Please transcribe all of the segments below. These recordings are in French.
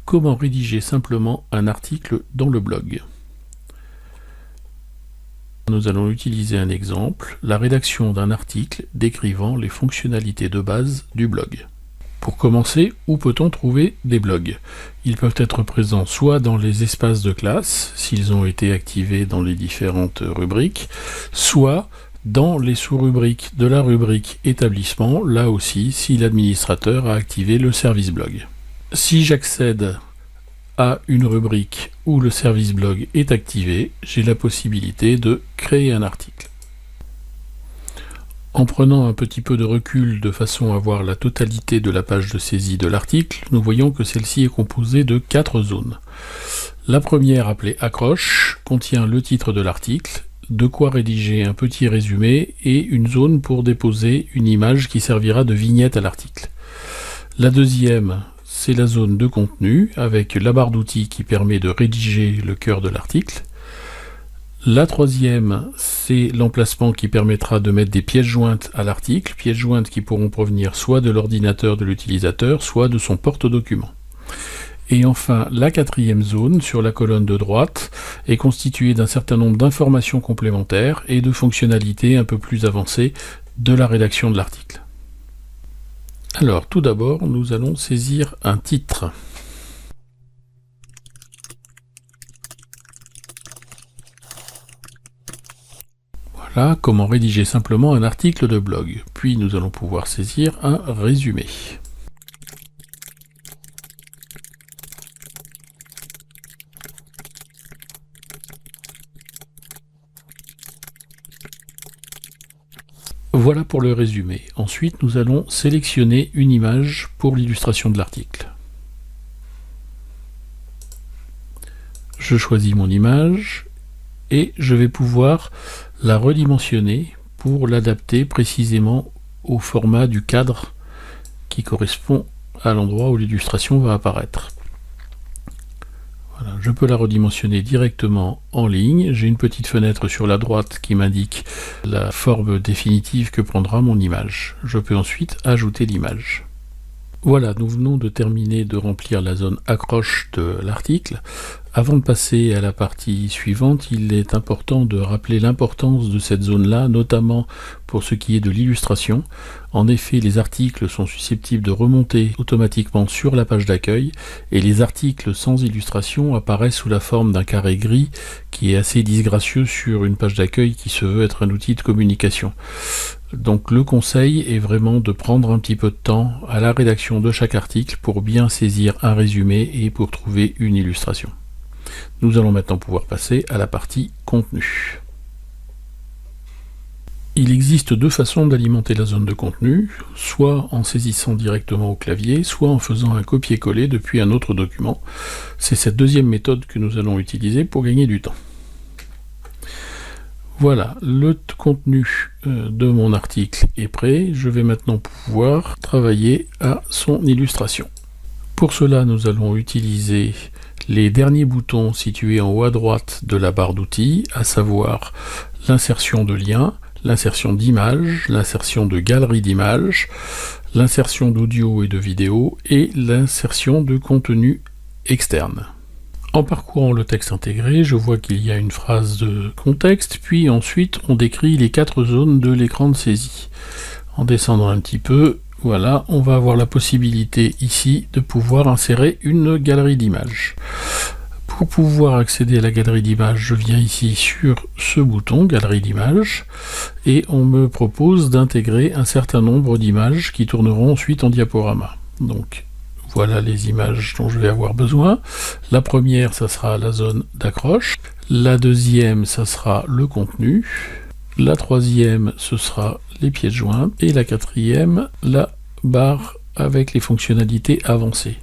Comment rédiger simplement un article dans le blog? Nous allons utiliser un exemple, la rédaction d'un article décrivant les fonctionnalités de base du blog. Pour commencer, où peut-on trouver des blogs? Ils peuvent être présents soit dans les espaces de classe, s'ils ont été activés dans les différentes rubriques, soit dans les sous-rubriques de la rubrique établissement, là aussi si l'administrateur a activé le service blog. Si j'accède à une rubrique où le service blog est activé, j'ai la possibilité de créer un article. En prenant un petit peu de recul de façon à voir la totalité de la page de saisie de l'article, nous voyons que celle-ci est composée de 4 zones. La première, appelée accroche, contient le titre de l'article, de quoi rédiger un petit résumé et une zone pour déposer une image qui servira de vignette à l'article. La deuxième, c'est la zone de contenu, avec la barre d'outils qui permet de rédiger le cœur de l'article. La troisième, c'est l'emplacement qui permettra de mettre des pièces jointes à l'article, pièces jointes qui pourront provenir soit de l'ordinateur de l'utilisateur, soit de son porte-document. Et enfin, la quatrième zone, sur la colonne de droite, est constituée d'un certain nombre d'informations complémentaires et de fonctionnalités un peu plus avancées de la rédaction de l'article. Alors, tout d'abord, nous allons saisir un titre. Voilà comment rédiger simplement un article de blog. Puis nous allons pouvoir saisir un résumé. Voilà pour le résumé. Ensuite, nous allons sélectionner une image pour l'illustration de l'article. Je choisis mon image et je vais pouvoir la redimensionner pour l'adapter précisément au format du cadre qui correspond à l'endroit où l'illustration va apparaître. Voilà, je peux la redimensionner directement en ligne. J'ai une petite fenêtre sur la droite qui m'indique la forme définitive que prendra mon image. Je peux ensuite ajouter l'image. Voilà, nous venons de terminer de remplir la zone accroche de l'article. Avant de passer à la partie suivante, il est important de rappeler l'importance de cette zone-là, notamment pour ce qui est de l'illustration. En effet, les articles sont susceptibles de remonter automatiquement sur la page d'accueil, et les articles sans illustration apparaissent sous la forme d'un carré gris qui est assez disgracieux sur une page d'accueil qui se veut être un outil de communication. Donc le conseil est vraiment de prendre un petit peu de temps à la rédaction de chaque article pour bien saisir un résumé et pour trouver une illustration. Nous allons maintenant pouvoir passer à la partie contenu. Il existe deux façons d'alimenter la zone de contenu, soit en saisissant directement au clavier, soit en faisant un copier-coller depuis un autre document. C'est cette deuxième méthode que nous allons utiliser pour gagner du temps. Voilà, le contenu de mon article est prêt. Je vais maintenant pouvoir travailler à son illustration. Pour cela, nous allons utiliser les derniers boutons situés en haut à droite de la barre d'outils, à savoir l'insertion de liens, l'insertion d'images, l'insertion de galeries d'images, l'insertion d'audio et de vidéo et l'insertion de contenu externe. En parcourant le texte intégré, je vois qu'il y a une phrase de contexte, puis ensuite on décrit les 4 zones de l'écran de saisie. En descendant un petit peu, voilà, on va avoir la possibilité ici de pouvoir insérer une galerie d'images. Pour pouvoir accéder à la galerie d'images, je viens ici sur ce bouton, galerie d'images, et on me propose d'intégrer un certain nombre d'images qui tourneront ensuite en diaporama. Donc, voilà les images dont je vais avoir besoin. La première, ça sera la zone d'accroche. La deuxième, ça sera le contenu. La troisième, ce sera les pièces jointes. Et la quatrième, la barre avec les fonctionnalités avancées.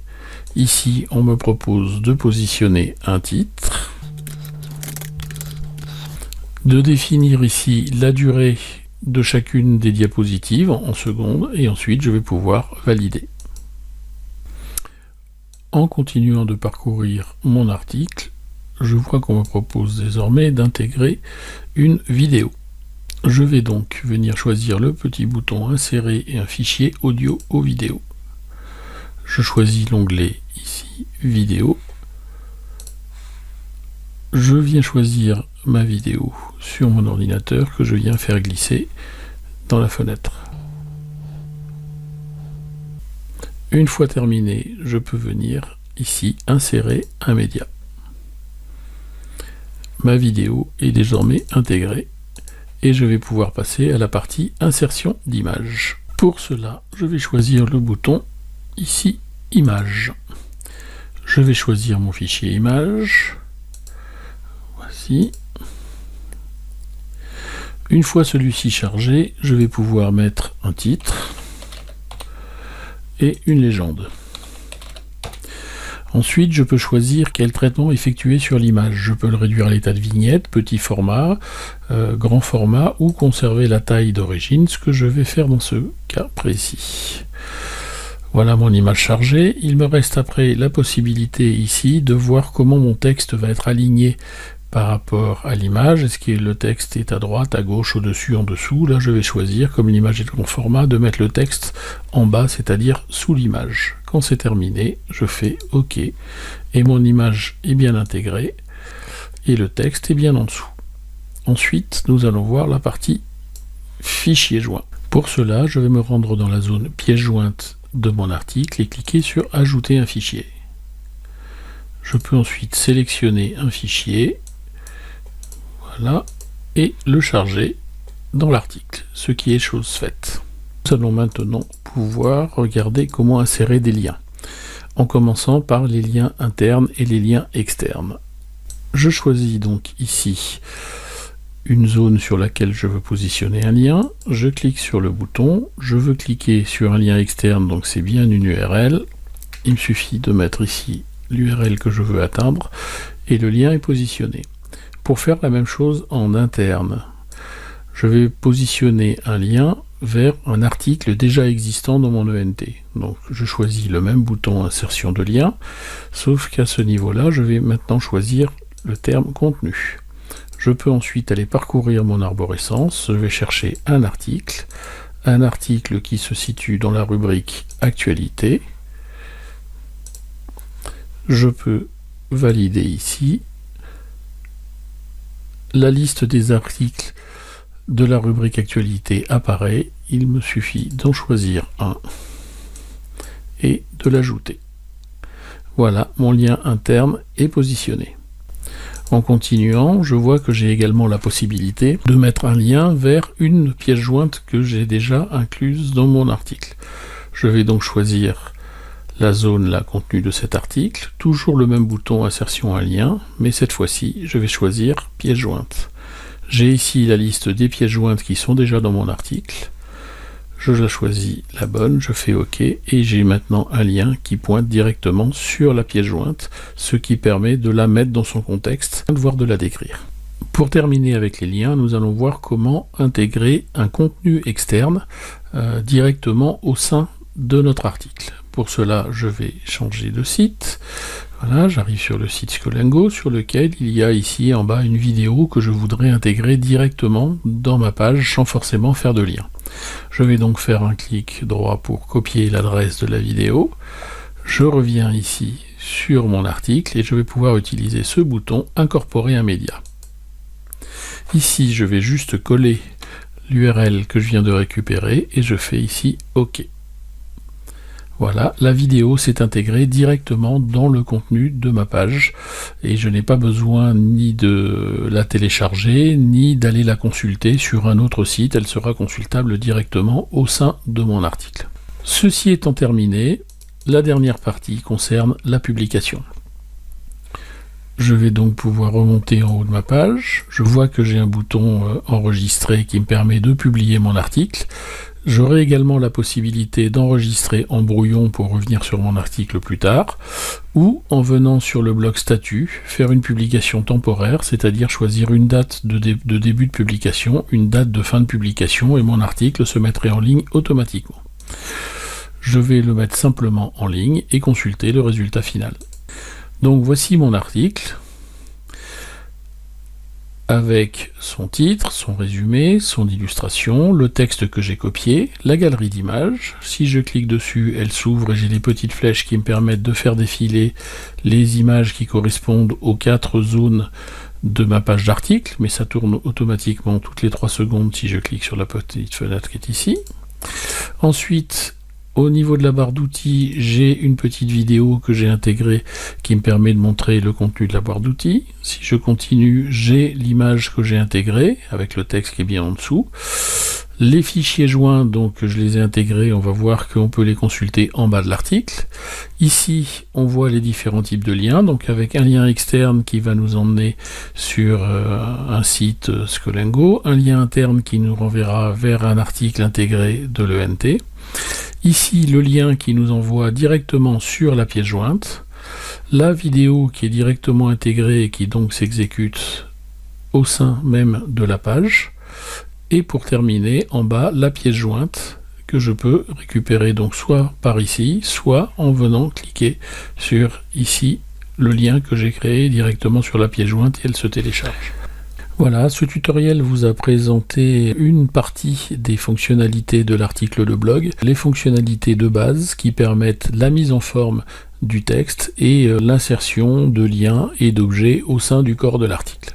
Ici, on me propose de positionner un titre, de définir ici la durée de chacune des diapositives en secondes, et ensuite je vais pouvoir valider. En continuant de parcourir mon article, je vois qu'on me propose désormais d'intégrer une vidéo. Je vais donc venir choisir le petit bouton insérer et un fichier audio ou vidéo. Je choisis l'onglet ici ici vidéo. Je viens choisir ma vidéo sur mon ordinateur que je viens faire glisser dans la fenêtre. Une fois terminé, je peux venir ici insérer un média. Ma vidéo est désormais intégrée et je vais pouvoir passer à la partie insertion d'image. Pour cela, je vais choisir le bouton ici image. Je vais choisir mon fichier image. Voici. Une fois celui-ci chargé, je vais pouvoir mettre un titre et une légende. Ensuite, je peux choisir quel traitement effectuer sur l'image. Je peux le réduire à l'état de vignette, petit format, grand format, ou conserver la taille d'origine, ce que je vais faire dans ce cas précis. Voilà mon image chargée. Il me reste après la possibilité ici de voir comment mon texte va être aligné par rapport à l'image. Est-ce que le texte est à droite, à gauche, au-dessus, en dessous? Là, je vais choisir, comme l'image est de grand format, de mettre le texte en bas, c'est-à-dire sous l'image. Quand c'est terminé, je fais OK. Et mon image est bien intégrée. Et le texte est bien en dessous. Ensuite, nous allons voir la partie fichier joint. Pour cela, je vais me rendre dans la zone pièce jointe de mon article et cliquer sur Ajouter un fichier. Je peux ensuite sélectionner un fichier. Voilà, et le charger dans l'article, ce qui est chose faite. Nous allons maintenant pouvoir regarder comment insérer des liens, en commençant par les liens internes et les liens externes. Je choisis donc ici une zone sur laquelle je veux positionner un lien, je clique sur le bouton, je veux cliquer sur un lien externe, donc c'est bien une URL, il me suffit de mettre ici l'URL que je veux atteindre, et le lien est positionné. Pour faire la même chose en interne, je vais positionner un lien vers un article déjà existant dans mon ENT. Donc je choisis le même bouton insertion de lien, sauf qu'à ce niveau-là, je vais maintenant choisir le terme contenu. Je peux ensuite aller parcourir mon arborescence, je vais chercher un article qui se situe dans la rubrique actualité. Je peux valider ici. La liste des articles de la rubrique actualité apparaît, il me suffit d'en choisir un et de l'ajouter. Voilà, mon lien interne est positionné. En continuant, je vois que j'ai également la possibilité de mettre un lien vers une pièce jointe que j'ai déjà incluse dans mon article. Je vais donc choisir la zone là, contenu de cet article, toujours le même bouton insertion un lien, mais cette fois-ci, je vais choisir pièce jointe. J'ai ici la liste des pièces jointes qui sont déjà dans mon article. Je la choisis la bonne, je fais OK, et j'ai maintenant un lien qui pointe directement sur la pièce jointe, ce qui permet de la mettre dans son contexte, voire de la décrire. Pour terminer avec les liens, nous allons voir comment intégrer un contenu externe directement au sein de notre article. Pour cela, je vais changer de site. Voilà, j'arrive sur le site Scholingo, sur lequel il y a ici en bas une vidéo que je voudrais intégrer directement dans ma page sans forcément faire de lien. Je vais donc faire un clic droit pour copier l'adresse de la vidéo. Je reviens ici sur mon article et je vais pouvoir utiliser ce bouton incorporer un média. Ici, je vais juste coller l'URL que je viens de récupérer et je fais ici OK. Voilà, la vidéo s'est intégrée directement dans le contenu de ma page et je n'ai pas besoin ni de la télécharger ni d'aller la consulter sur un autre site, elle sera consultable directement au sein de mon article. Ceci étant terminé, la dernière partie concerne la publication. Je vais donc pouvoir remonter en haut de ma page, je vois que j'ai un bouton enregistrer qui me permet de publier mon article. J'aurai également la possibilité d'enregistrer en brouillon pour revenir sur mon article plus tard, ou en venant sur le bloc statut, faire une publication temporaire, c'est-à-dire choisir une date de début de publication, une date de fin de publication, et mon article se mettrait en ligne automatiquement. Je vais le mettre simplement en ligne et consulter le résultat final. Donc voici mon article. avec son titre, son résumé, son illustration, le texte que j'ai copié, la galerie d'images. Si je clique dessus, elle s'ouvre et j'ai des petites flèches qui me permettent de faire défiler les images qui correspondent aux 4 zones de ma page d'article, mais ça tourne automatiquement toutes les 3 secondes si je clique sur la petite fenêtre qui est ici. Ensuite, au niveau de la barre d'outils, j'ai une petite vidéo que j'ai intégrée qui me permet de montrer le contenu de la barre d'outils. Si je continue, j'ai l'image que j'ai intégrée avec le texte qui est bien en dessous. Les fichiers joints, donc je les ai intégrés, on va voir qu'on peut les consulter en bas de l'article. Ici, on voit les différents types de liens, donc avec un lien externe qui va nous emmener sur un site Scholingo, un lien interne qui nous renverra vers un article intégré de l'ENT. Ici, le lien qui nous envoie directement sur la pièce jointe, la vidéo qui est directement intégrée et qui donc s'exécute au sein même de la page, et pour terminer, en bas, la pièce jointe que je peux récupérer donc soit par ici, soit en venant cliquer sur ici le lien que j'ai créé directement sur la pièce jointe et elle se télécharge. Voilà, ce tutoriel vous a présenté une partie des fonctionnalités de l'article de blog, les fonctionnalités de base qui permettent la mise en forme du texte et l'insertion de liens et d'objets au sein du corps de l'article.